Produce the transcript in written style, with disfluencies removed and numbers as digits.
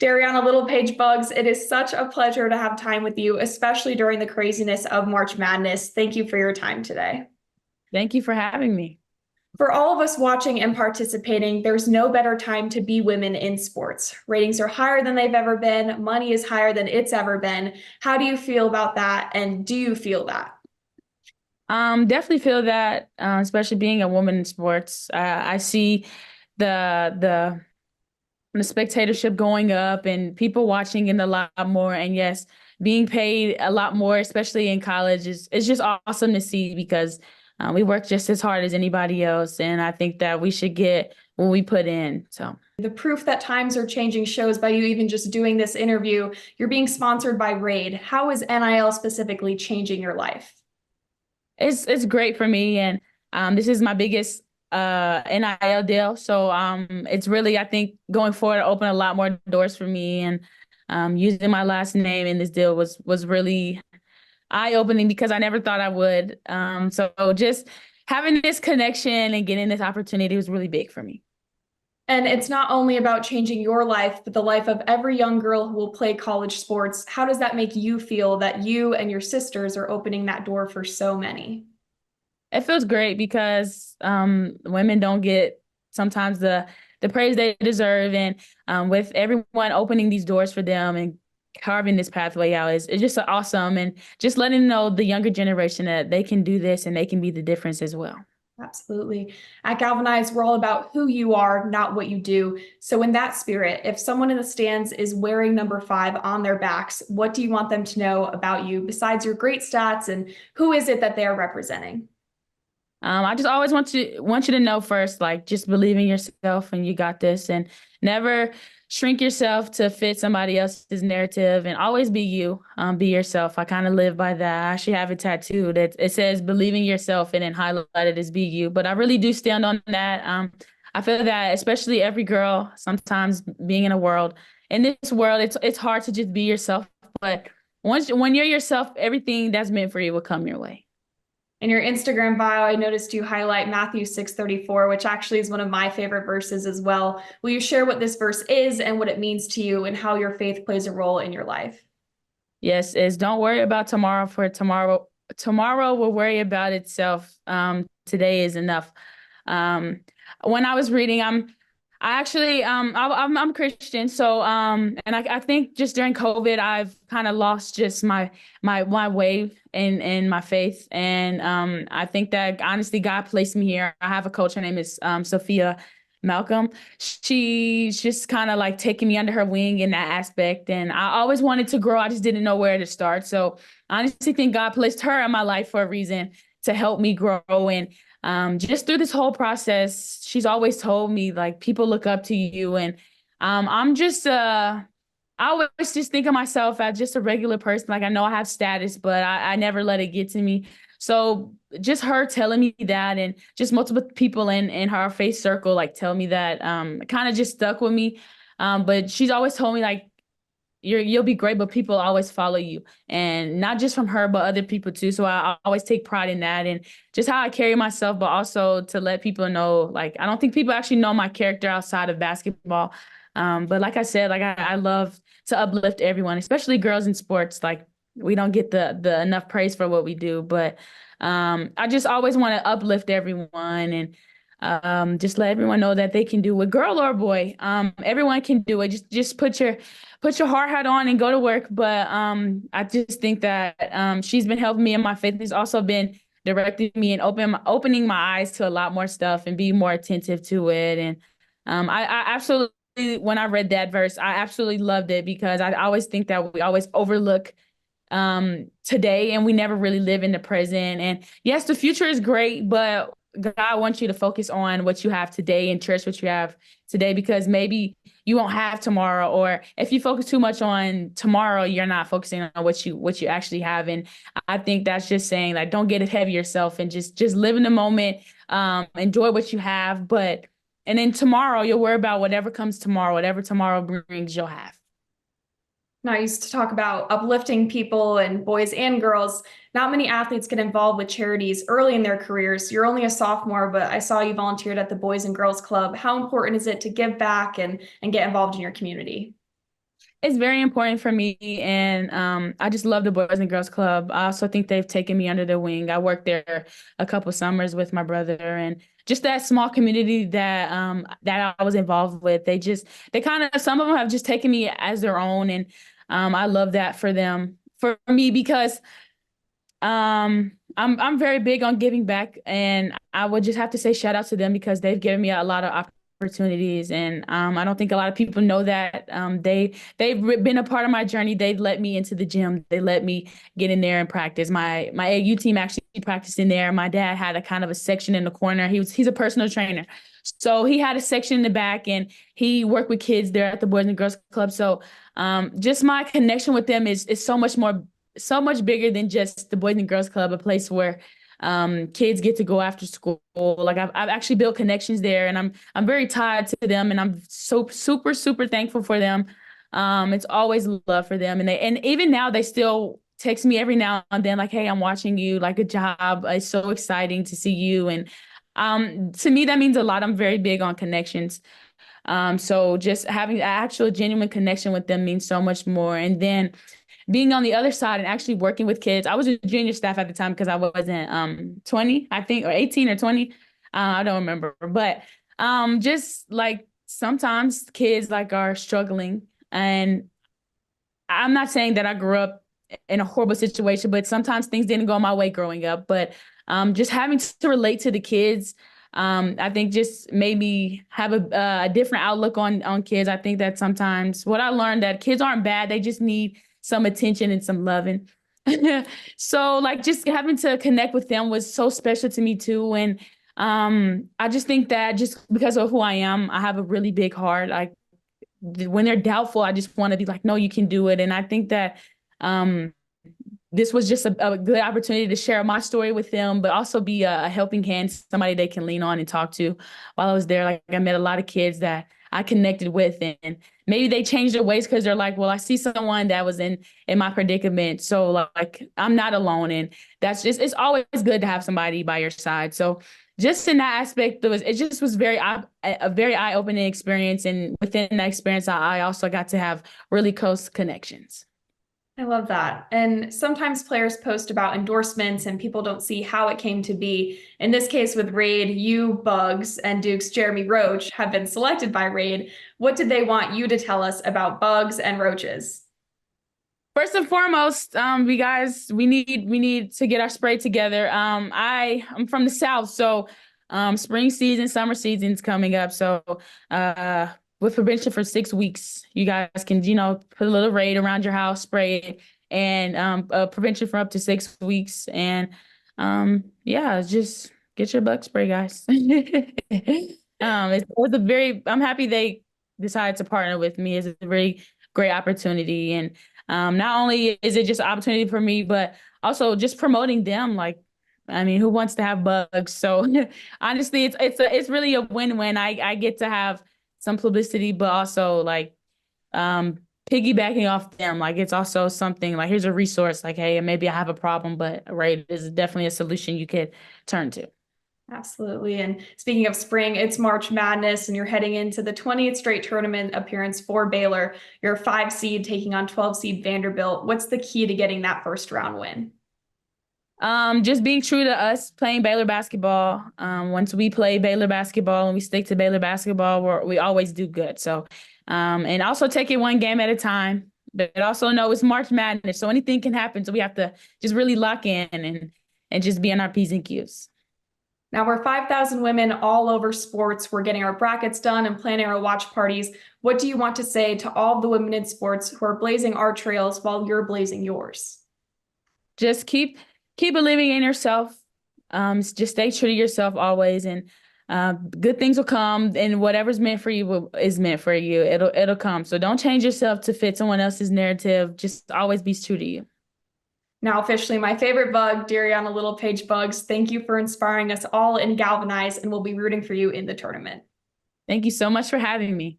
Darianna Littlepage-Buggs, it is such a pleasure to have time with you, especially during the craziness of March Madness. Thank you for your time today. Thank you for having me. For all of us watching and participating, there's no better time to be women in sports. Ratings are higher than they've ever been. Money is higher than it's ever been. How do you feel about that? And do you feel that? Definitely feel that, especially being a woman in sports. I see the the spectatorship going up and people watching it a lot more. And yes, being paid a lot more, especially in college, is it's just awesome to see because we work just as hard as anybody else, and I think that we should get what we put in. So. The proof that times are changing shows by you even just doing this interview. You're being sponsored by Raid. How is NIL specifically changing your life? It's great for me, and this is my biggest NIL deal. So it's really, I think, going forward open a lot more doors for me, and using my last name in this deal was really eye opening because I never thought I would. So just having this connection and getting this opportunity was really big for me. And it's not only about changing your life, but the life of every young girl who will play college sports. How does that make you feel that you and your sisters are opening that door for so many? It feels great because women don't get sometimes the praise they deserve, and with everyone opening these doors for them and carving this pathway out is it's just awesome, and just letting know the younger generation that they can do this and they can be the difference as well. Absolutely. At GALvanize, we're all about who you are, not what you do. So, in that spirit, if someone in the stands is wearing number 5 on their backs, what do you want them to know about you besides your great stats, and who is it that they are representing? I just always want you to know first, like just believe in yourself and you got this, and never shrink yourself to fit somebody else's narrative, and always be you. Be yourself. I kind of live by that. I actually have it tattooed. It says believe in yourself and then highlighted as be you. But I really do stand on that. I feel that especially every girl, sometimes being in this world, it's hard to just be yourself. But when you're yourself, everything that's meant for you will come your way. In your Instagram bio, I noticed you highlight Matthew 6:34, which actually is one of my favorite verses as well. Will you share what this verse is and what it means to you and how your faith plays a role in your life? Yes, is don't worry about tomorrow, for tomorrow will worry about itself. Today is enough. When I was reading, I actually I'm Christian, so and I think just during COVID I've kind of lost just my way in my faith, and I think that honestly God placed me here. I have a coach, her name is Sophia Malcolm. She's just kind of like taking me under her wing in that aspect, and I always wanted to grow. I just didn't know where to start. So I honestly think God placed her in my life for a reason, to help me grow. And just through this whole process, she's always told me like people look up to you, and I'm just I always just think of myself as just a regular person. Like I know I have status, but I never let it get to me. So just her telling me that, and just multiple people in her faith circle like tell me that, kind of just stuck with me. But she's always told me like you'll be great, but people always follow you, and not just from her, but other people too. So I always take pride in that, and just how I carry myself, but also to let people know, like, I don't think people actually know my character outside of basketball. But like I said, like I love to uplift everyone, especially girls in sports. Like we don't get the enough praise for what we do, but I just always want to uplift everyone, and just let everyone know that they can do it, girl or boy. Everyone can do it. Just put your hard hat on and go to work. But I just think that she's been helping me in my faith. Has also been directing me and opening my eyes to a lot more stuff and be more attentive to it. And I absolutely, when I read that verse, I absolutely loved it because I always think that we always overlook today, and we never really live in the present. And yes, the future is great, but God wants you to focus on what you have today and cherish what you have today, because maybe you won't have tomorrow. Or if you focus too much on tomorrow, you're not focusing on what you actually have. And I think that's just saying, like, don't get ahead of yourself, and just live in the moment, enjoy what you have. But and then tomorrow you'll worry about whatever comes tomorrow, whatever tomorrow brings, you'll have. Now, I used to talk about uplifting people and boys and girls. Not many athletes get involved with charities early in their careers. You're only a sophomore, but I saw you volunteered at the Boys and Girls Club. How important is it to give back and get involved in your community? It's very important for me, and I just love the Boys and Girls Club. I also think they've taken me under their wing. I worked there a couple summers with my brother, and just that small community that I was involved with. They kind of some of them have just taken me as their own, and I love that for them, for me because I'm very big on giving back, and I would just have to say shout out to them because they've given me a lot of opportunities, and I don't think a lot of people know that. They've been a part of my journey. They've let me into the gym. They let me get in there and practice. My AU team actually practiced in there. My dad had a kind of a section in the corner. He's a personal trainer. So he had a section in the back, and he worked with kids there at the Boys and Girls Club. So just my connection with them is so much bigger than just the Boys and Girls Club, a place where kids get to go after school. Like I've actually built connections there, and I'm very tied to them, and I'm so super thankful for them. It's always love for them, and even now they still text me every now and then, like, "Hey, I'm watching you. Like, good job. It's so exciting to see you." And to me, that means a lot. I'm very big on connections. So just having an actual genuine connection with them means so much more. And then being on the other side and actually working with kids. I was a junior staff at the time because I wasn't 20, I think, or 18 or 20. I don't remember. But just like sometimes kids like are struggling. And I'm not saying that I grew up in a horrible situation, but sometimes things didn't go my way growing up. But just having to relate to the kids, I think just made me have a different outlook on kids. I think that sometimes what I learned that kids aren't bad; they just need some attention and some loving. So like just having to connect with them was so special to me too. And I just think that just because of who I am, I have a really big heart. Like when they're doubtful, I just want to be like, no, you can do it. And I think that um, this was just a good opportunity to share my story with them, but also be a helping hand, somebody they can lean on and talk to. While I was there, like I met a lot of kids that I connected with, and maybe they changed their ways because they're like, well, I see someone that was in my predicament, so like I'm not alone, and that's just it's always good to have somebody by your side. So just in that aspect, it just was a very eye opening experience, and within that experience, I also got to have really close connections. I love that. And sometimes players post about endorsements and people don't see how it came to be. In this case with Raid, you, Bugs, and Duke's Jeremy Roach have been selected by Raid. What did they want you to tell us about Bugs and Roaches? First and foremost, we need to get our spray together. I'm from the South, so spring season, summer season's coming up. So uh with prevention for 6 weeks, you guys can, put a little Raid around your house, spray it, and prevention for up to 6 weeks. And yeah, just get your bug spray, guys. It was a very I'm happy they decided to partner with me. It's a very great opportunity. And not only is it just an opportunity for me, but also just promoting them. Like, I mean, who wants to have bugs? So honestly, it's really a win-win. I get to have some publicity, but also like um piggybacking off them. Like it's also something like here's a resource. Like, hey, maybe I have a problem, but right is definitely a solution you could turn to. Absolutely. And speaking of spring, it's March Madness, and you're heading into the 20th straight tournament appearance for Baylor. You're a 5 seed taking on 12 seed Vanderbilt. What's the key to getting that first round win? Just being true to us, playing Baylor basketball. Once we play Baylor basketball and we stick to Baylor basketball, we always do good. So, and also take it one game at a time. But also know it's March Madness, so anything can happen. So we have to just really lock in and just be on our P's and Q's. Now we're 5,000 women all over sports. We're getting our brackets done and planning our watch parties. What do you want to say to all the women in sports who are blazing our trails while you're blazing yours? Just keep believing in yourself. Just stay true to yourself always, and good things will come. And whatever's meant for you is meant for you. It'll come. So don't change yourself to fit someone else's narrative. Just always be true to you. Now officially my favorite bug, Darianna Littlepage-Buggs. Thank you for inspiring us all in GALvanize, and we'll be rooting for you in the tournament. Thank you so much for having me.